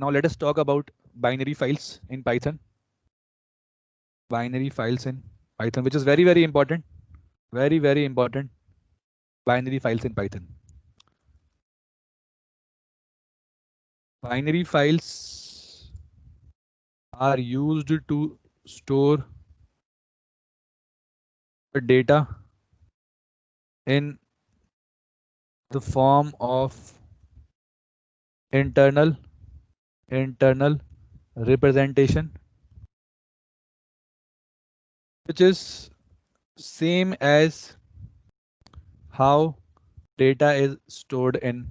Now let us talk about binary files in Python. Binary files in Python, which is very, very important. Very, very important. Binary files in Python. Binary files are used to store the data in the form of internal representation, which is same as how data is stored in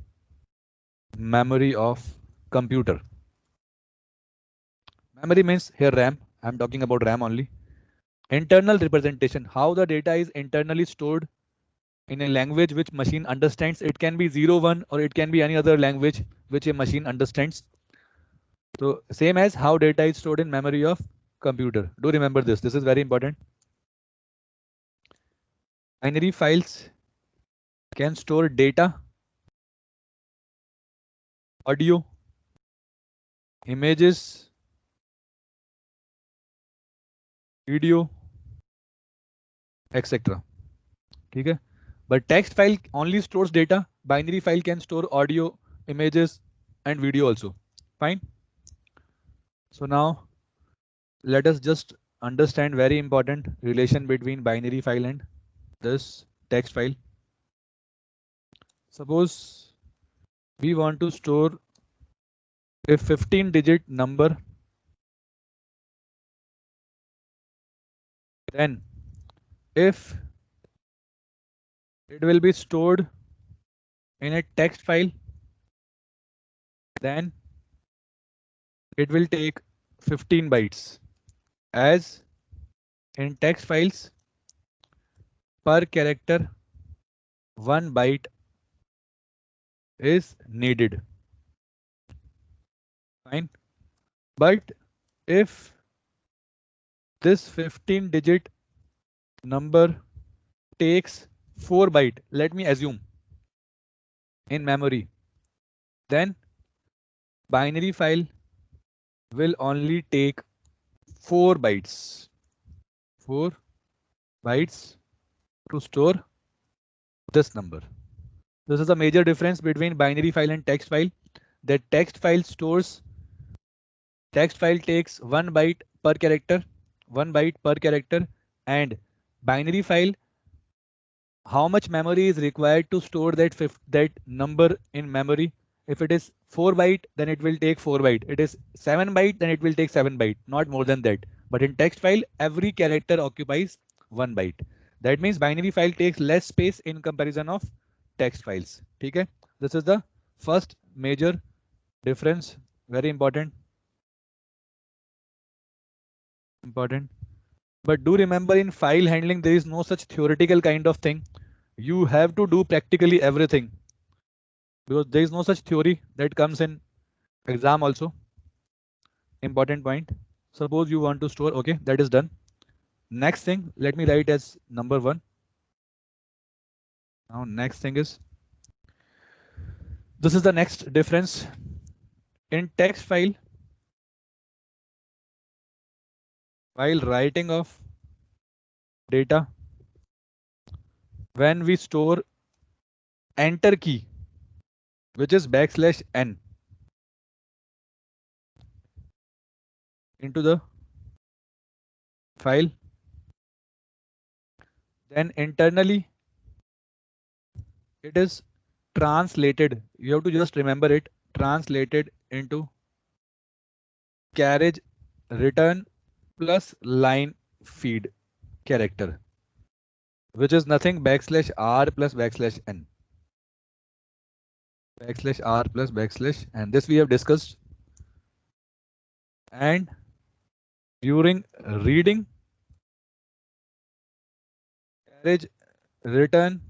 memory of computer. Memory means here RAM. I'm talking about RAM only. Internal representation, how the data is internally stored in a language which machine understands. It can be 0, 1, or it can be any other language which a machine understands. So same as how data is stored in memory of computer. Do remember this. This is very important. Binary files can store data, audio, images, video, etc. Okay? But text file only stores data. Binary file can store audio, images, and video also. Fine. So now let us just understand very important relation between binary file and this text file. Suppose we want to store a 15-digit number, then if it will be stored in a text file, then it will take 15 bytes, as in text files per character 1 byte is needed. Fine. But if this 15-digit number takes 4 byte, let me assume, in memory, then binary file will only take 4 bytes. 4 bytes to store this number. This is a major difference between binary file and text file. The text file takes 1 byte per character, 1 byte per character, and binary file, how much memory is required to store that number in memory? If it is 4 byte, then it will take 4 byte. It is 7 byte, then it will take 7 byte, not more than that. But in text file, every character occupies 1 byte. That means binary file takes less space in comparison of text files. Okay? This is the first major difference. Very important. But do remember, in file handling, there is no such theoretical kind of thing. You have to do practically everything, because there is no such theory that comes in exam also. Important point. Suppose you want to store, okay, that is done. Next thing, let me write as number 1. Now next thing is, this is the next difference. In text file, while writing of data, when we store enter key, which is \n, into the file, then internally it is translated. You have to just remember it, translated into carriage return plus line feed character, which is nothing \r plus \n. \r plus \n. This we have discussed. And during reading, carriage return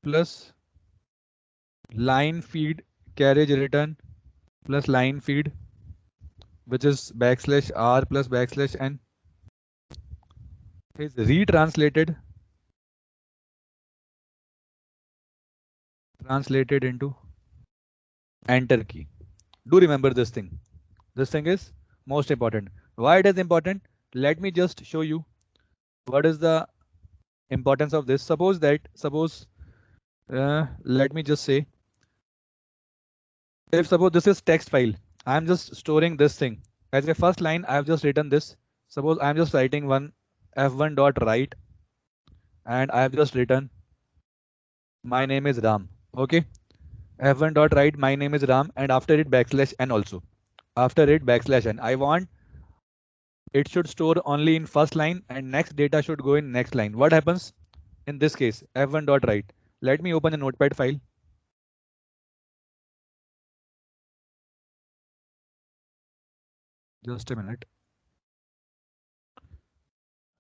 plus line feed, carriage return plus line feed, which is \r plus \n, is retranslated into enter key. Do remember this thing. This thing is most important. Why it is important? Let me just show you what is the importance of this. Suppose let me just say, if suppose this is text file, I'm just storing this thing as a first line. I've just written this. Suppose I'm just writing one f1 dot write, and I've just written my name is Ram. Okay, f1 dot write my name is Ram, and after it backslash n also. After it backslash n, I want it should store only in first line and next data should go in next line. What happens in this case? f1 dot write. Let me open a notepad file. Just a minute.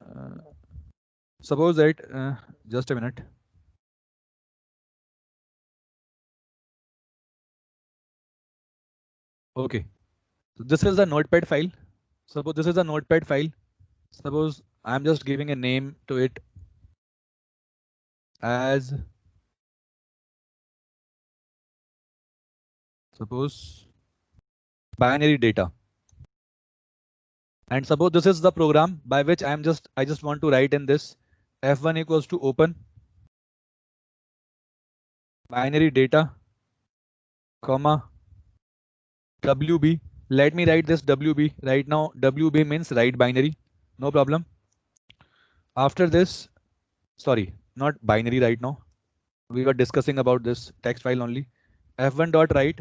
Uh, suppose that just a minute. Okay, so this is the notepad file. Suppose this is a notepad file. Suppose I'm just giving a name to it as, suppose, binary data. And suppose this is the program by which I just want to write in this f1 equals to open binary data, comma, WB. Let me write this WB right now. WB means write binary. No problem. After this, sorry, not binary right now. We were discussing about this text file only. f1 dot write,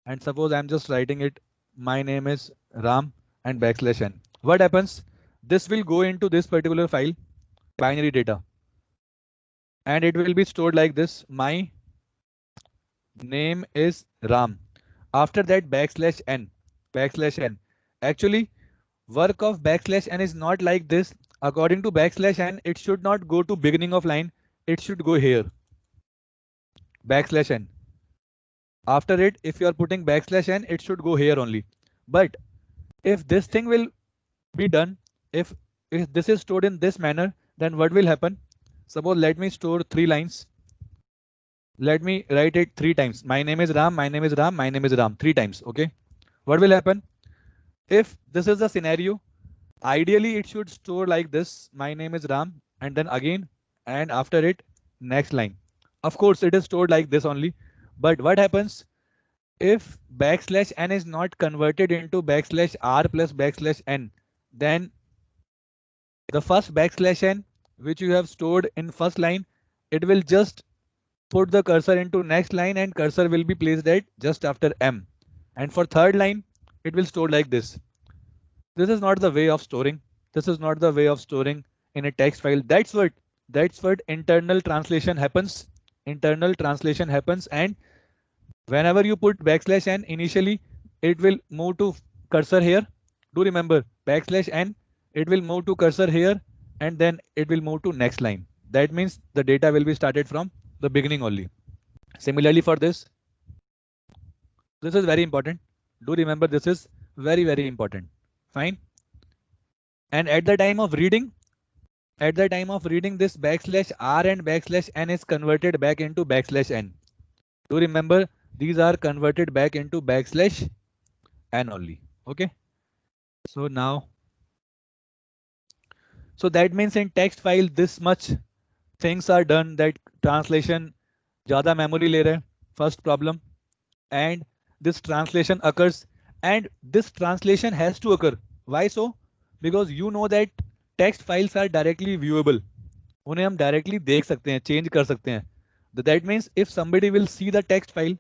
and suppose I'm just writing it. My name is Ram and backslash n. What happens? This will go into this particular file, binary data, and it will be stored like this. My name is Ram. After that, backslash n, backslash n. Actually, work of backslash n is not like this. According to backslash n, it should not go to beginning of line. It should go here. Backslash n. After it, if you are putting backslash n, it should go here only. But if this thing will be done, if this is stored in this manner, then what will happen? Suppose let me store 3 lines. Let me write it 3 times. My name is Ram, my name is Ram, my name is Ram, 3 times. Okay. What will happen? If this is the scenario, ideally it should store like this. My name is Ram, and then again, and after it, next line. Of course, it is stored like this only. But what happens if backslash n is not converted into backslash r plus backslash n? Then the first backslash n, which you have stored in first line, it will just put the cursor into next line and cursor will be placed at just after m. And for third line, it will store like this. This is not the way of storing. This is not the way of storing in a text file. That's what internal translation happens. Internal translation happens, and whenever you put backslash n initially, it will move to cursor here. Do remember backslash n, it will move to cursor here and then it will move to next line. That means the data will be started from the beginning only. Similarly for this is very important. Do remember this is very, very important. Fine. And at the time of reading, this backslash r and backslash n is converted back into backslash n. Do remember these are converted back into backslash n only. Okay. So now, so that means in text file this much things are done that translation ज़्यादा memory ले रहा है. First problem. And this translation occurs, and this translation has to occur. Why so? Because you know that text files are directly viewable. उन्हें हम directly देख सकते हैं, change कर सकते हैं. That means if somebody will see the text file,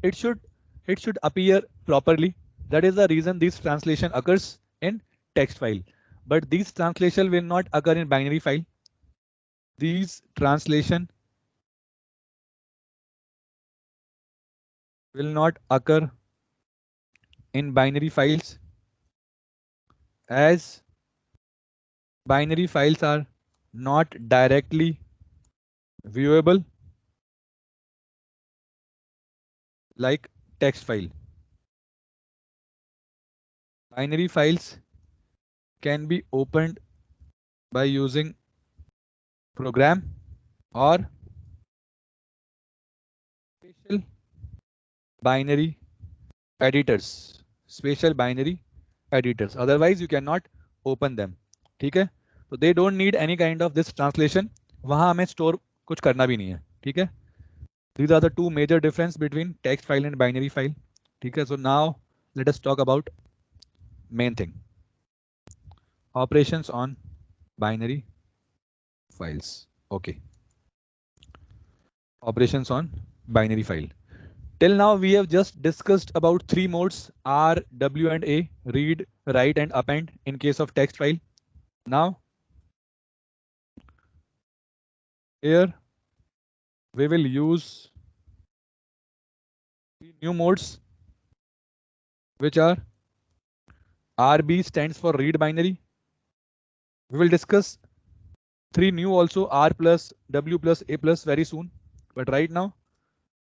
it should appear properly. That is the reason this translation occurs in text file. But these translation will not occur in binary file. These translation will not occur in binary files, as binary files are not directly viewable like text file. Binary files can be opened by using program or special binary editors, special binary editors, otherwise you cannot open them. ठीक है, तो they don't need any kind of this translation, वहां हमें store कुछ करना भी नहीं है. ठीक है, these are the two major difference between text file and binary file. ठीक है, so now let us talk about main thing, operations on binary files. Okay, operations on binary file. Till now we have just discussed about three modes, R, W and A, read, write and append in case of text file. Now here we will use new modes which are RB stands for read binary. We will discuss three new also, R plus, W plus, A plus very soon. But right now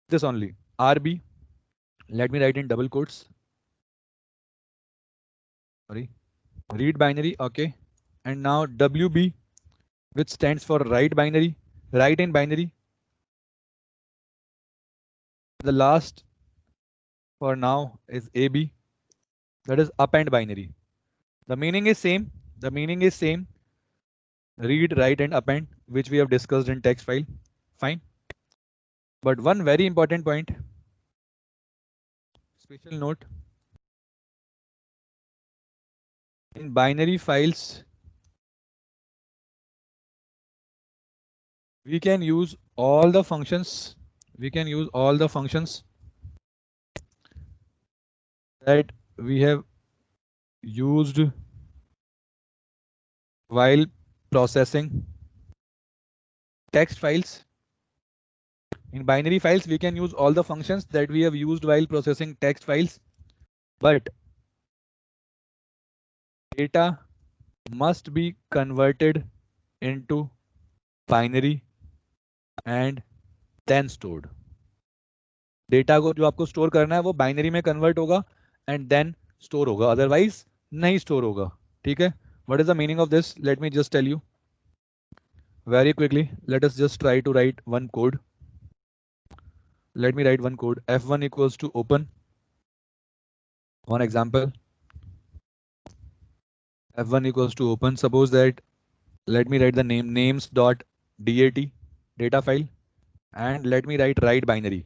this only RB. Let me write in double quotes. Sorry, read binary. Okay, and now WB, which stands for write binary, write in binary. The last for now is AB, that is append binary. The meaning is same. The meaning is same. Read, write and append, which we have discussed in text file. Fine. But one very important point, special note, in binary files, we can use all the functions. We can use all the functions that we have used while processing text files. In binary files, we can use all the functions that we have used while processing text files, but data must be converted into binary and then stored. Data को जो आपको store करना है वो binary में convert होगा and then store होगा, otherwise नहीं स्टोर होगा. ठीक है, what is the meaning of this? Let me just tell you very quickly. Let us just try to write one code. Let me write one code. F1 equals to open. One example. F1 equals to open. Suppose that, let me write the name names.dat data file, and let me write binary.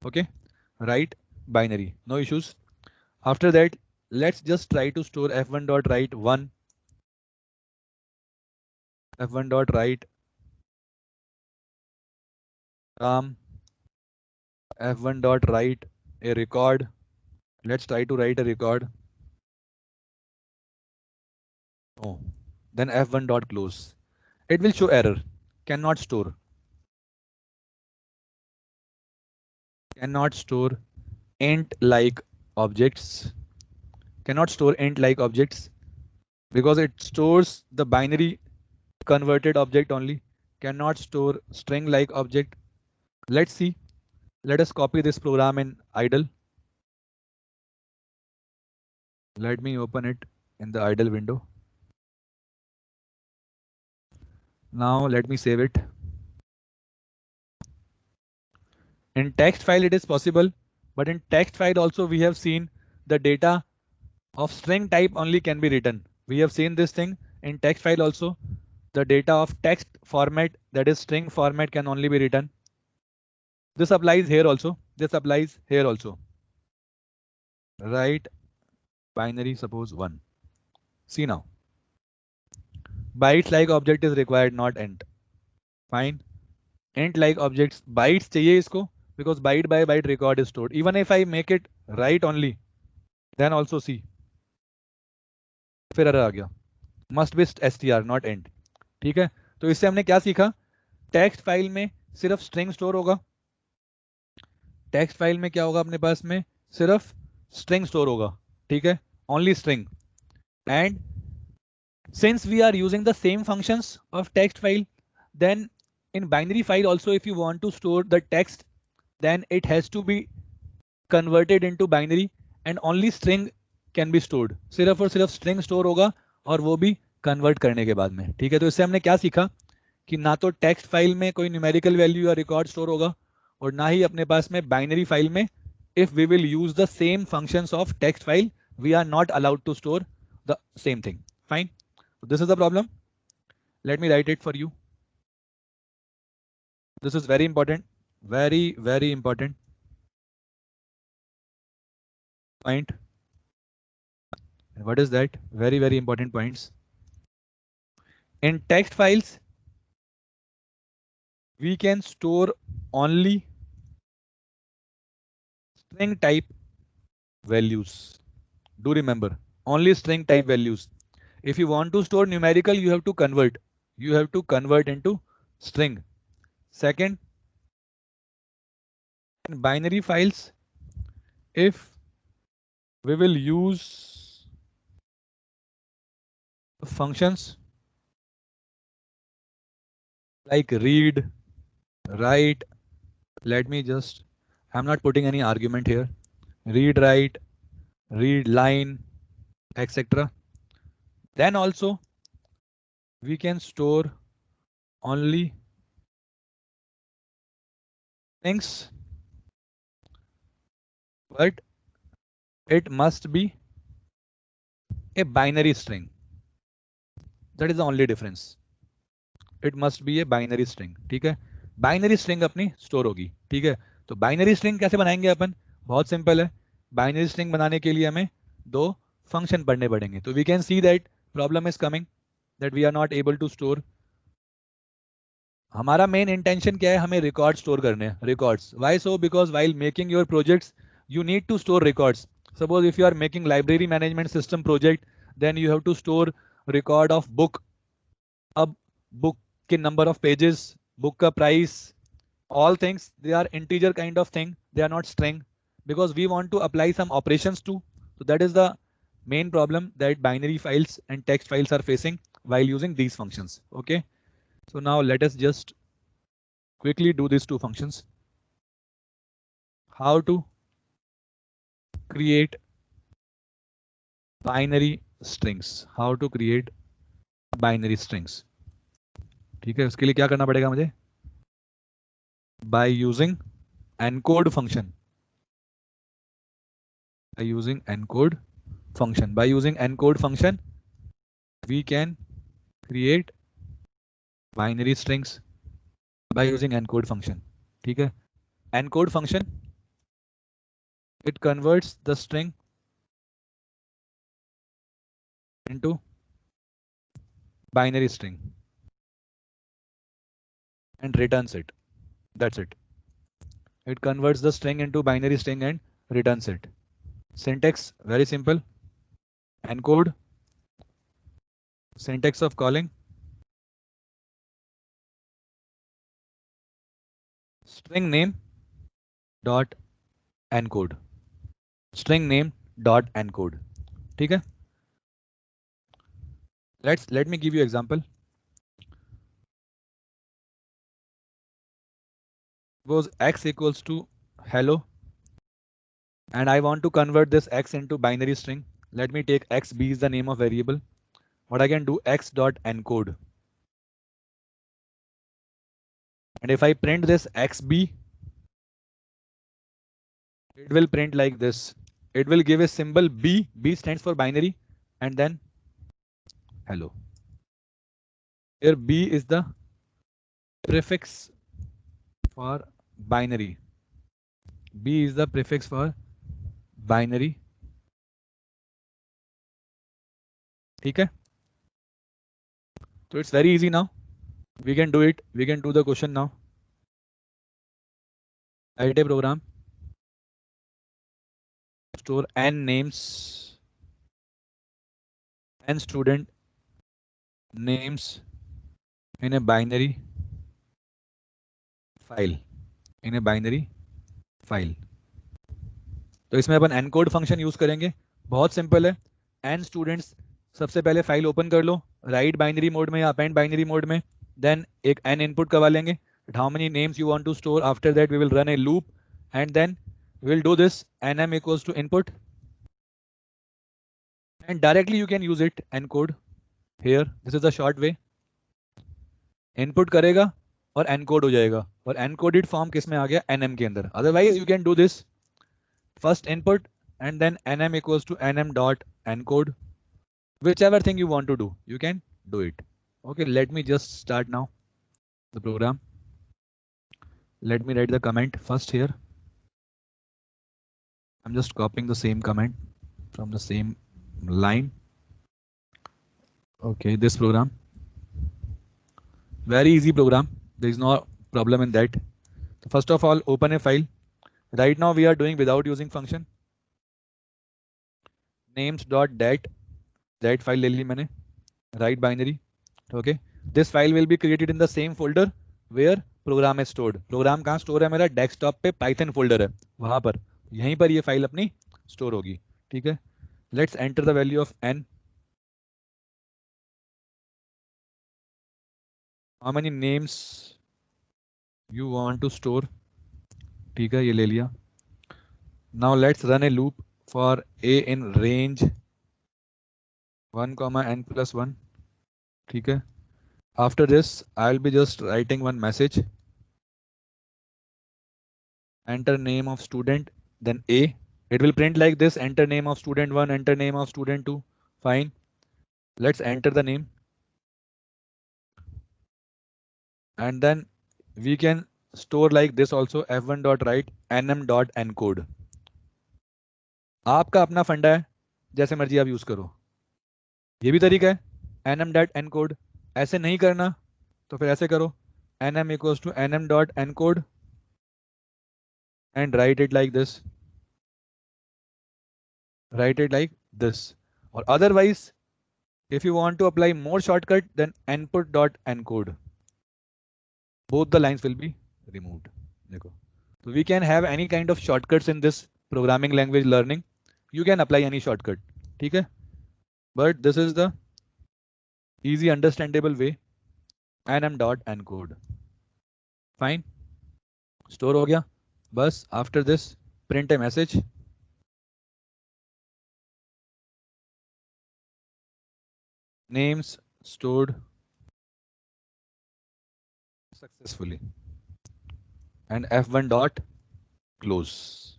Okay, write binary, no issues. After that, let's just try to store f1.write 1, f1.write f1.write a record. Let's try to write a record. Oh, then f1.close. It will show error. Cannot store. Cannot store int like objects. Cannot store int like objects because it stores the binary converted object only. Cannot store string like object. Let's see. Let us copy this program in idle. Let me open it in the idle window. Now let me save it. In text file it is possible, but in text file also we have seen the data of string type only can be written. We have seen this thing in text file also. The data of text format, that is string format, can only be written. This applies here also. This applies here also. Write binary, suppose 1. See now. Bytes like object is required, not int. Fine. Int like objects, bytes चाहिए इसको, because byte by byte record is stored. Even if I make it write only, then also see. फिर error आ गया. Must be str, not int. ठीक है, तो इससे हमने क्या सीखा? टेक्स्ट फाइल में सिर्फ स्ट्रिंग स्टोर होगा. टेक्स्ट फाइल में क्या होगा अपने पास में? सिर्फ स्ट्रिंग स्टोर होगा. ठीक है, only string. And since we are using the same functions of text file, then in binary file also, if you want to store the text, then it has to be converted into binary and only string can be stored. सिर्फ और सिर्फ string store होगा और वो भी convert करने के बाद में. ठीक है, तो इससे हमने क्या सीखा कि ना तो text file में कोई numerical value या record store होगा और ना ही अपने पास में binary file में if we will use the same functions of text file, we are not allowed to store the same thing. Fine. This is the problem. Let me write it for you. This is very important. Very, very important point. What is that? Very, very important points. In text files, we can store only string type values. Do remember, only string type values. If you want to store numerical, you have to convert. You have to convert into string. Second, in binary files, if we will use functions like read, write, let me just, I'm not putting any argument here. Read, write, read line, etc. Then also we can store only things, but it must be a binary string. That is the only difference. It must be a binary string. ठीक है, binary string अपनी store होगी. ठीक है, तो binary string कैसे बनाएंगे अपन? बहुत सिंपल है. बाइनरी स्ट्रिंग बनाने के लिए हमें दो फंक्शन पढ़ने पड़ेंगे. तो we can see that problem is coming, that we are not able to store. हमारा मेन इंटेंशन क्या है? हमें रिकॉर्ड स्टोर करने हैं. Records. Why so? Because while making your projects you need to store records. Suppose if you are making library management system project, then you have to store record of book. अब book के number of pages, book का price, all things, they are integer kind of thing. They are not string, because we want to apply some operations too. So that is the main problem that binary files and text files are facing while using these functions. Okay. So now let us just quickly do these two functions. How to create binary strings. How to create binary strings. ठीक है, उसके लिए क्या करना पड़ेगा मुझे? By using encode function. By using encode function. By using encode function, we can create binary strings by using encode function. ठीक है, encode function, it converts the string into binary string and returns it. That's it. It converts the string into binary string and returns it. Syntax very simple. Encode, syntax of calling string name dot encode. String name dot encode. ठीक है, let me give you example. Suppose x equals to hello, and I want to convert this x into binary string. Let me take xb is the name of variable. What I can do, x dot encode, and if I print this xb, it will print like this. It will give a symbol b. B stands for binary, and then hello. Here b is the prefix for binary. B is the prefix for binary. ठीक है, so it's very easy now. We can do it. We can do the question now. Write a program. Store n names, n student names in a binary file. In a binary file. तो इसमें अपन encode function use करेंगे. बहुत simple है. n students, सबसे पहले file open कर लो, right binary mode में या अपेंड बाइनरी मोड में. देन एक n इनपुट करवा लेंगे. How many names you want to store? After that we will run a loop, and then we will do this nm equals to input, and directly you can use it encode here. This is the short way. Input करेगा और encode हो जाएगा, और encoded form किस में आ गया? nm के अंदर. Otherwise you can do this first input and then nm equals to nm dot encode. Whichever thing you want to do, you can do it. Okay, let me just start now the program. Let me write the comment first here. I'm just copying the same comment from the same line. Okay, this program. Very easy program. There is no problem in that. First of all, open a file. Right now we are doing without using function. Names.dat. That file ले ली मैंने. Write binary. Okay. This file will be created in the same folder where program is stored. Program कहाँ store है मेरा? Desktop पे Python folder है. वहाँ पर. यहीं पर ये file अपनी store होगी. ठीक है. Let's enter the value of n. How many names you want to store? ठीक है, ये ले लिया. Now let's run a loop for a in range 1, n plus 1. ठीक है. After this, I'll be just writing one message. Enter name of student, then A. It will print like this: enter name of student 1, enter name of student 2. Fine. Let's enter the name. And then we can store like this also: f1.write nm.encode. आपका अपना फंडा है, जैसे मर्जी आप use करो. ये भी तरीका है, nm.encode. ऐसे नहीं करना तो फिर ऐसे करो: nm equals to nm.encode and write it like this. Write it like this. Or otherwise, if you want to apply more shortcut, then input.encode. Both the lines will be removed. So we can have any kind of shortcuts in this programming language learning. You can apply any shortcut. Okay? But this is the easy understandable way. nm.encode. Fine. Store हो गया. Bus after this, print a message. Names stored successfully. And f1 dot close.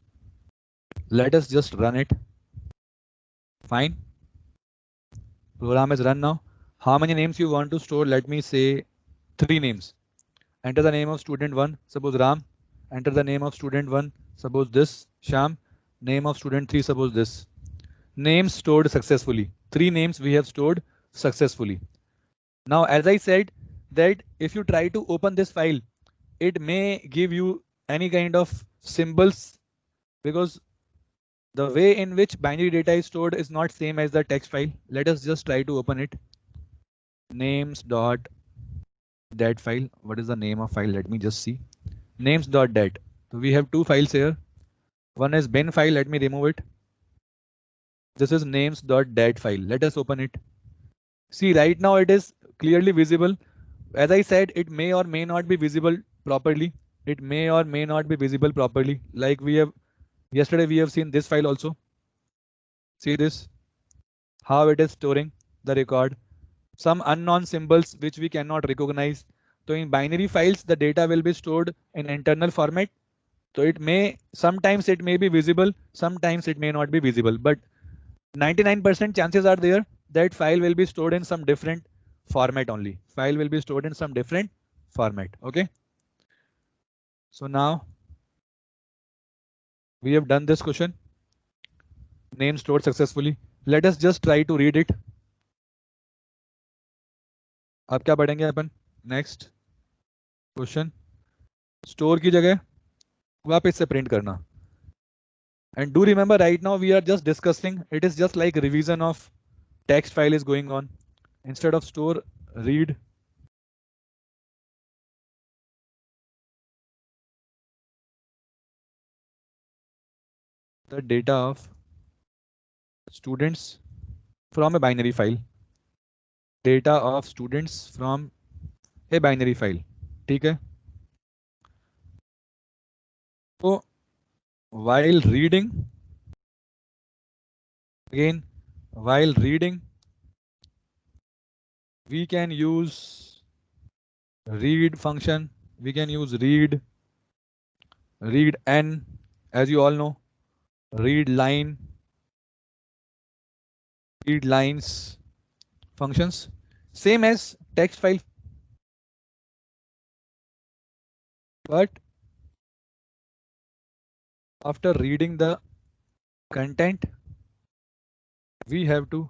Let us just run it. Fine. Program is run now. How many names you want to store? Let me say 3 names. Enter the name of student 1, suppose Ram. Enter the name of student 1, suppose this, Sham. Name of student 3, suppose this. Names stored successfully. 3 names we have stored successfully. Now, as I said, that if you try to open this file, it may give you any kind of symbols, because the way in which binary data is stored is not same as the text file. Let us just try to open it. Names.dat file. What is the name of file? Let me just see. Names.dat. So we have 2 files here. One is bin file. Let me remove it. This is names.dat file. Let us open it. See, right now it is clearly visible. As I said, it may or may not be visible properly. It may or may not be visible properly. Like yesterday we have seen this file also. See this, how it is storing the record. Some unknown symbols which we cannot recognize. So in binary files, the data will be stored in internal format. So it may, sometimes it may be visible, sometimes it may not be visible, but 99% chances are there that file will be stored in some different format only. File will be stored in some different format. Okay. So now we have done this question. Name stored successfully. Let us just try to read it. अब क्या पढ़ेंगे अपन? Next question. Store की जगह वापस से print करना. And do remember, right now we are just discussing. It is just like revision of text file is going on. Instead of store, read. The data of students from a binary file. Data of students from a binary file. ठीक है? So while reading, again, while reading, we can use read function. We can use read n, as you all know. read line, read lines functions, same as text file, but after reading the content, we have to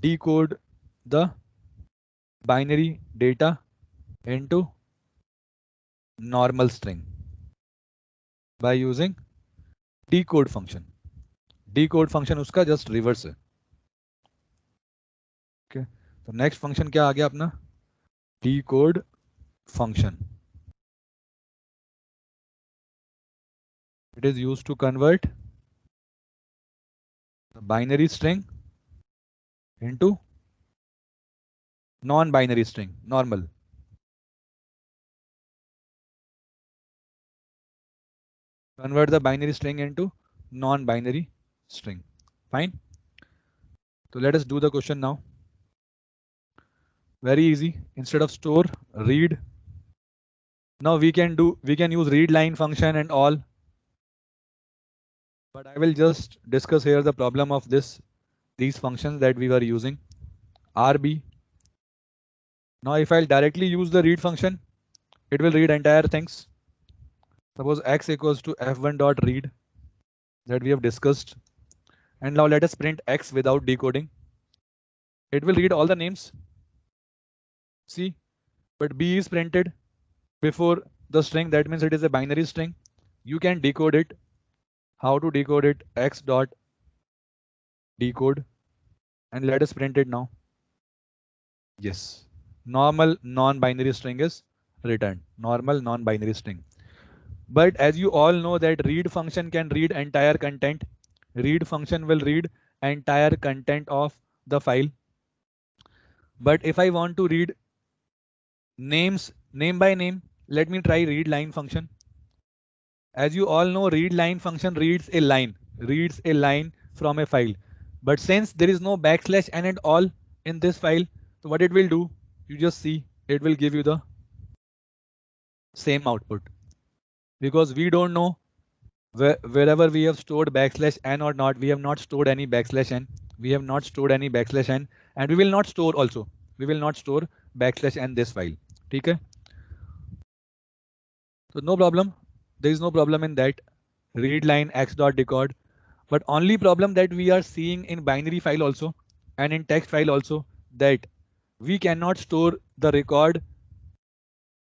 decode the binary data into normal string by using decode function. Decode function उसका just reverse है. Okay. तो next function क्या आ गया अपना? Decode function. It is used to convert the binary string into non-binary string, normal. Convert the binary string into non-binary string. Fine. So let us do the question now. Very easy. Instead of store, read. Now we can use read line function and all. But I will just discuss here the problem of these functions that we were using. RB. Now if I'll directly use the read function, it will read entire things. Suppose x equals to f1 dot read that we have discussed. And now let us print x without decoding. It will read all the names. See, but b is printed before the string. That means it is a binary string. You can decode it. How to decode it? X dot decode. And let us print it now. Yes. Normal non-binary string is returned. Normal non-binary string. But as you all know that read function can read entire content. Read function will read entire content of the file. But if I want to read names name by name, let me try read line function. As you all know, read line function reads a line from a file. But since there is no backslash n and all in this file, so what it will do, you just see, it will give you the same output. Because we don't know wherever we have stored backslash n or not. We have not stored any backslash n. We have not stored any backslash n, and we will not store also. We will not store backslash n this file. Okay? So no problem. There is no problem in that. Read line x dot decode. But only problem that we are seeing in binary file also and in text file also, that we cannot store the record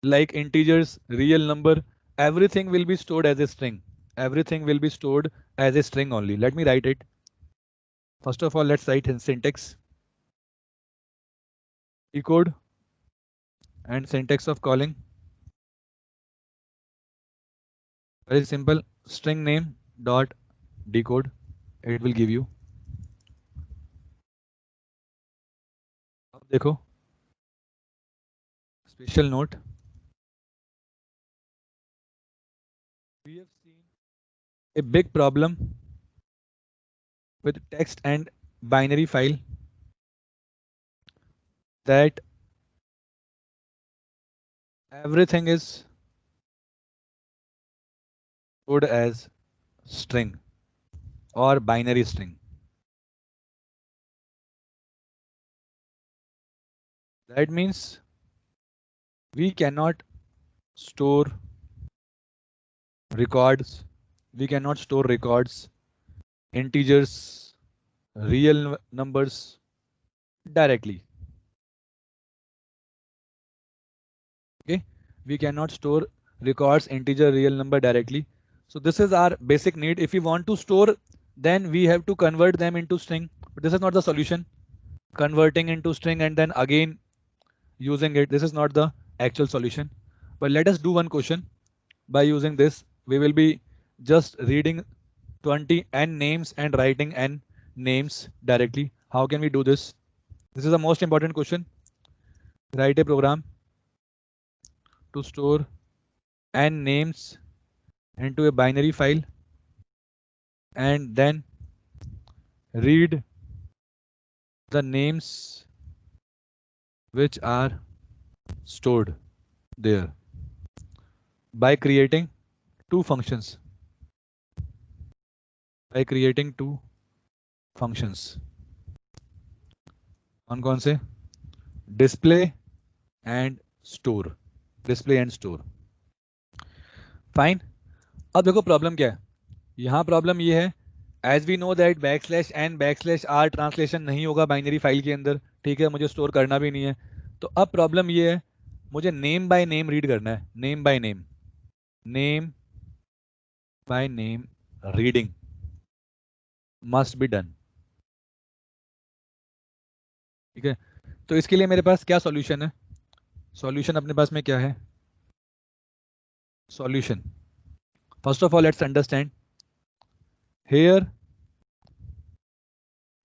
like integers, real number. Everything will be stored as a string. Everything will be stored as a string only. Let me write it. First of all, let's write in syntax. Decode and syntax of calling. Very simple. String name dot decode. It will give you. अब देखो. Special note. We have seen a big problem with text and binary file, that everything is stored as string or binary string. That means we cannot store records. We cannot store records, integers, real numbers directly. Okay, we cannot store records, integer, real number directly. So this is our basic need. If we want to store, then we have to convert them into string. But this is not the solution. Converting into string and then again using it. This is not the actual solution. But let us do one question. By using this, we will be just reading 20 n names and writing n names directly. How can we do this? This is the most important question. Write a program to store n names into a binary file and then read the names which are stored there by creating two functions. by creating two functions. कौन से? Display and store. Display and store. Fine. अब देखो problem क्या है. यहाँ problem ये है, as we know that backslash n backslash r translation नहीं होगा बाइनरी फाइल के अंदर. ठीक है, मुझे स्टोर करना भी नहीं है. तो अब प्रॉब्लम ये है, मुझे नेम बाय नेम रीड करना है. Name by name, name by name reading must be done. ठीक है, तो इसके लिए मेरे पास क्या सॉल्यूशन है? सॉल्यूशन अपने पास में क्या है? Solution, first of all let's understand here,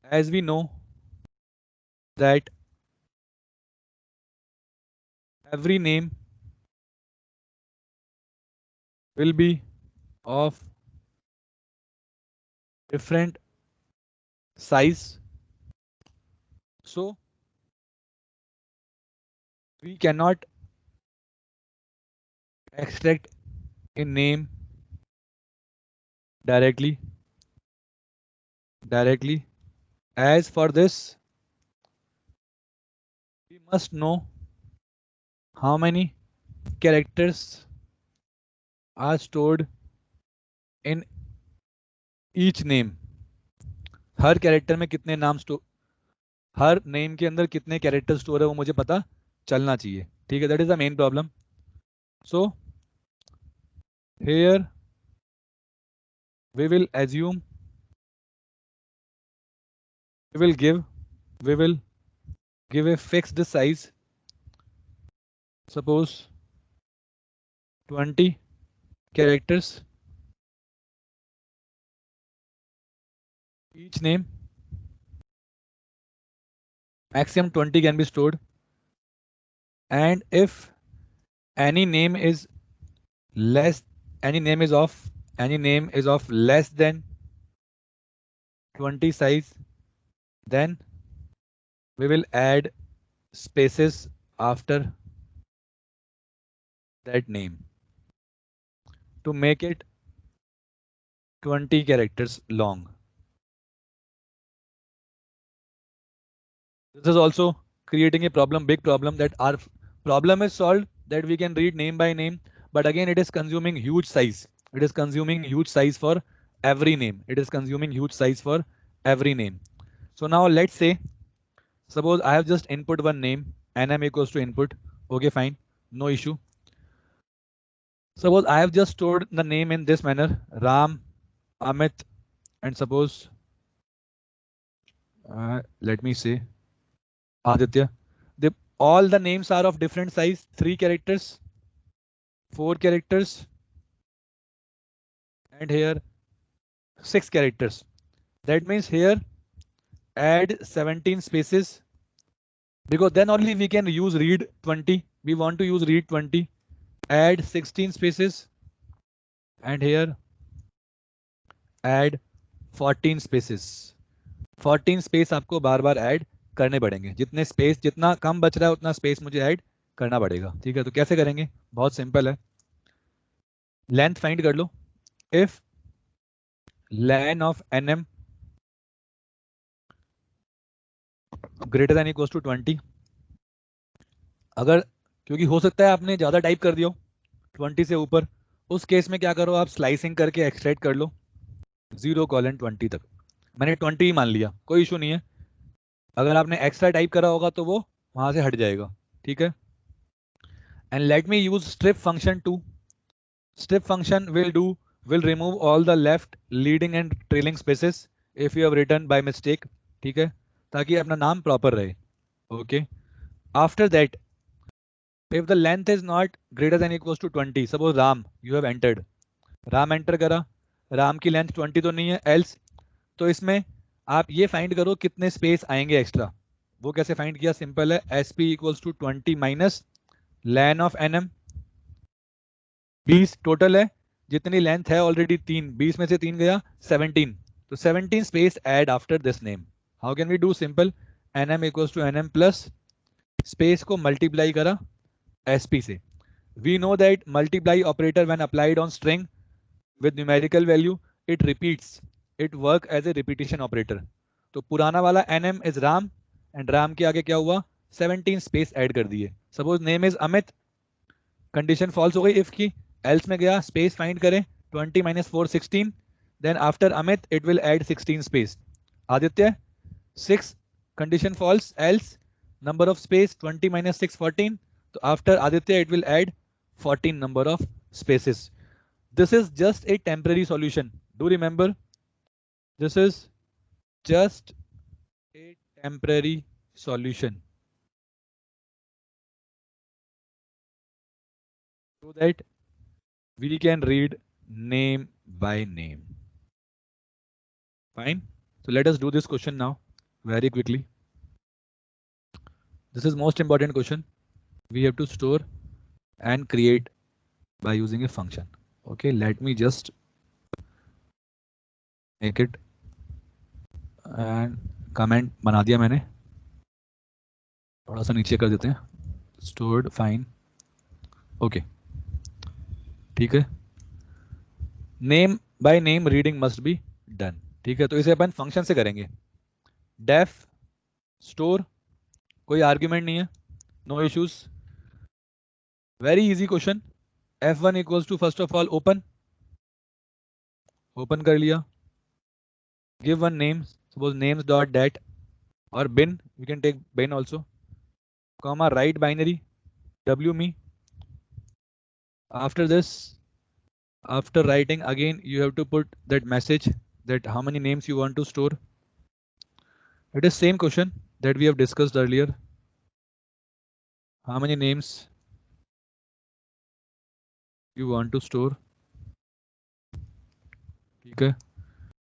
as we know that every name will be of different size, so we cannot extract a name directly. As for this, we must know how many characters are stored in each name. Her character में कितने नाम store, her name के अंदर कितने character store है वो मुझे पता चलना चाहिए. ठीक है, that is the main problem. So here we will assume, we will give a fixed size, suppose 20 characters, each name, maximum 20 can be stored, and if any name is less, any name is of less than 20 size, then we will add spaces after that name to make it 20 characters long. This is also creating a problem, big problem, that our problem is solved, that we can read name by name, but again it is consuming huge size. It is consuming huge size for every name. It is consuming huge size for every name. So now let's say, suppose I have just input one name, nm equals to input. Okay, fine, no issue. Suppose I have just stored the name in this manner, Ram, Amit, and suppose, let me say, Aditya. All the names are of different size, 3 characters, 4 characters, and here 6 characters. That means here add 17 spaces, because then only we can use read 20. We want to use read 20. Add 16 spaces, and here add 14 spaces. 14 space आपको बार बार add करने पड़ेंगे. जितने space, जितना कम बच रहा है उतना space मुझे ऐड करना पड़ेगा. ठीक है, तो कैसे करेंगे? बहुत सिंपल है. लेंथ फाइंड कर लो. If len of nm greater than equals to 20, अगर, क्योंकि हो सकता है आपने ज्यादा टाइप कर दिया 20 से ऊपर, उस केस में क्या करो, आप स्लाइसिंग करके एक्सट्रैक्ट कर लो 0:20 तक. मैंने 20 ही मान लिया, कोई इशू नहीं है. अगर आपने एक्स्ट्रा टाइप करा होगा तो वो वहां से हट जाएगा. ठीक है, and let me use strip function too. Strip function will remove all the left leading and trailing spaces if you have written by mistake. ठीक है, ताकि अपना नाम प्रॉपर रहे. Okay. After that, if the length is not greater than equals to 20, suppose Ram you have entered, Ram enter करा, Ram की length 20 तो नहीं है, else तो इसमें आप ये फाइंड करो कितने स्पेस आएंगे एक्स्ट्रा. वो कैसे फाइंड किया? सिंपल है, sp equals to 20 minus len of nm. 20 total है, जितनी लेंथ है ऑलरेडी 3, 20 में से 3 गया 17, तो 17 space add after this name. How can we do? Simple, nm equals to nm plus space को मल्टीप्लाई करा sp से. We know that multiply operator when applied on string with numerical value, it repeats. it work as a repetition operator. तो पुराना वाला nm is ram and ram के आगे क्या हुआ 17 स्पेस ऐड कर दिए. Suppose name is Amit, condition false हो गई इफ की, एल्स में गया स्पेस फाइंड करें 20 minus 4 16, then after Amit it will add 16 space. Aditya 6, condition false, else number of space 20 minus 6 14, so after Aditya it will add 14 number of spaces. This is just a temporary solution, do remember, this is just a temporary solution so that we can read name by name. Fine, so let us do this question now very quickly. This is most important question. We have to store and create by using a function. Okay, let me just make it and comment बना दिया मैंने, थोड़ा सा नीचे कर देते हैं, stored fine. Okay, ठीक है, name by name reading must be done. ठीक है, तो इसे अपन फंक्शन से करेंगे. डेफ स्टोर, कोई आर्ग्यूमेंट नहीं है, no issues, very easy question. F1 equals to first of all open, open कर लिया, give one name, suppose names dot dat, और bin, we can take bin also, comma write binary w me. After this, after writing again you have to put that message that how many names you want to store. It is same question that we have discussed earlier, how many names you want to store. ठीक है,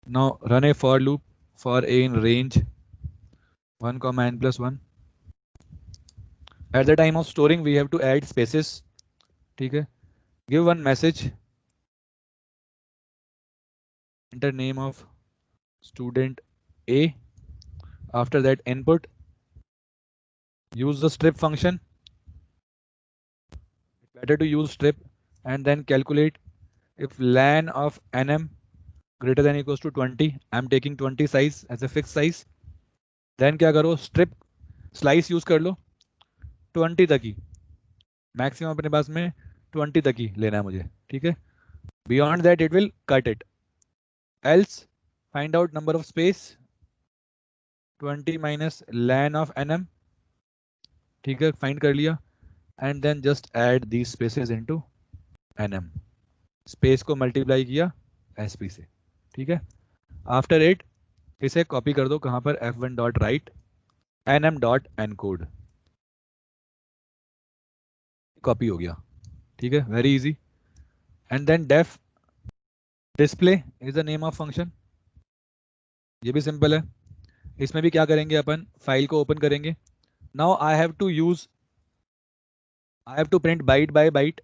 now run a for loop for a in range 1 comma n plus 1. At the time of storing we have to add spaces. ठीक है, give one message, enter name of student A. After that input, use the strip function, better to use strip, and then calculate if lan of nm greater than equals to 20. I'm taking 20 size as a fixed size. Then क्या करो, strip slice use कर लो 20 तक ही, maximum अपने पास में 20 तक ही लेना है मुझे. ठीक है, beyond that it will cut it. Else find out number of space 20 minus lan of nm. ठीक है, फाइंड कर लिया, and then just add these spaces into nm, space को मल्टीप्लाई किया sp से. ठीक है, आफ्टर इट इसे कॉपी कर दो, कहां पर, f1 dot write nm dot encode, copy हो गया. ठीक है, very easy. And then def display is the name of function, ये भी सिंपल है. इसमें भी क्या करेंगे अपन, फाइल को ओपन करेंगे. Now I have to print byte by byte,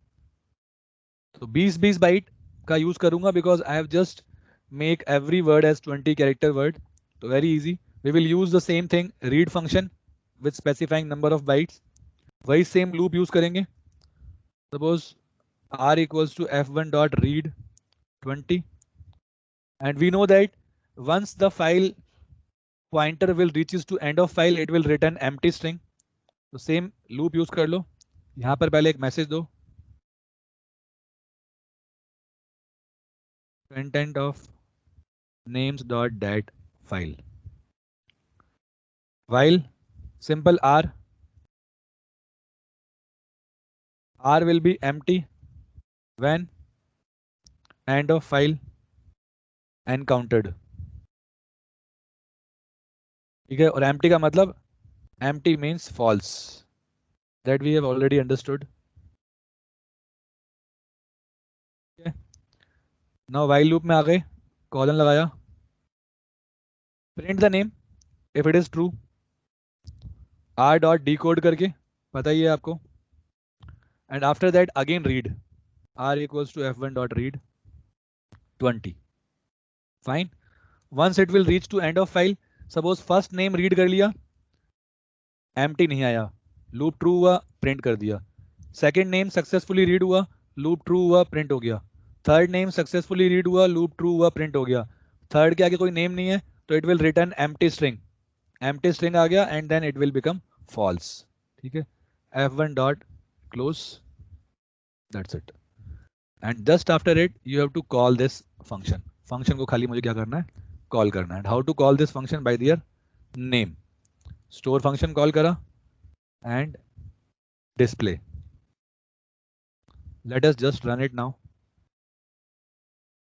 तो 20 बाइट का यूज करूंगा because I have just make every word as 20 character word. तो very easy, we will use the same thing, read function with specifying number of bytes. वही same loop use करेंगे. Suppose r equals to f1 dot read 20, and we know that once the file pointer will reaches to end of file it will return empty string. तो same loop use कर लो, यहां पर पहले एक message दो, content of names dot dat file, while simple r will be empty when end of file encountered. ठीक है, और empty का मतलब, empty means false, that we have already understood. Okay. Now while loop में आ गए, colon लगाया, print the name if it is true, r dot decode करके, पता ही है आपको, and after that again read, r equals to f1 dot read 20. Fine, once it will reach to end of file, suppose first name read कर लिया, empty नहीं आया, loop true हुआ, print कर दिया. second name successfully read हुआ, loop true हुआ, print हो गया. third name successfully read हुआ, loop true हुआ, print हो गया. थर्ड के आगे कोई नेम नहीं है तो it will return empty string, empty string आ गया and then it will become false. ठीक है, f1 dot close, that's it. And just after it you have to call this function, function को खाली मुझे क्या करना है, कॉल करना है। How to call this function, by their name. Store function call करा and display. Let us just run it now.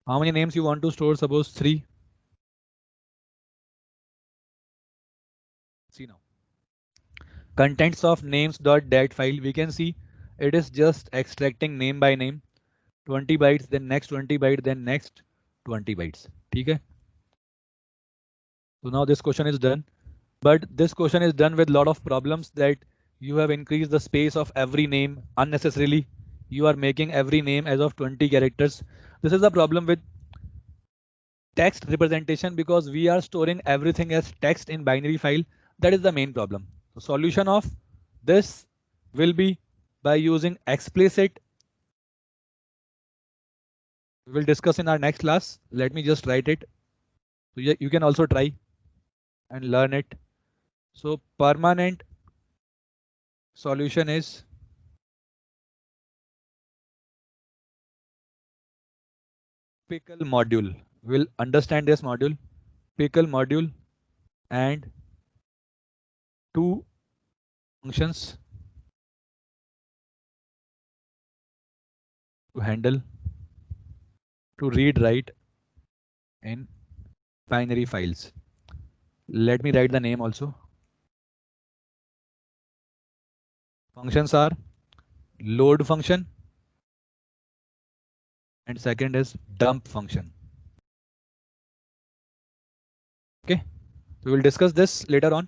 How many names you want to store? Suppose 3. See now. Contents of names.dat file. We can see it is just extracting name by name. 20 bytes, then next 20 bytes, then next 20 bytes. Okay. So now this question is done. But this question is done with a lot of problems that you have increased the space of every name unnecessarily. You are making every name as of 20 characters. This is the problem with text representation because we are storing everything as text in binary file. That is the main problem. The solution of this will be by using explicit. We will discuss in our next class. Let me just write it. So you can also try and learn it. So permanent solution is pickle module. We'll understand this module, pickle module, and two functions to handle, to read write in binary files. Let me write the name also. Functions are load function and second is dump function. Okay, we will discuss this later on.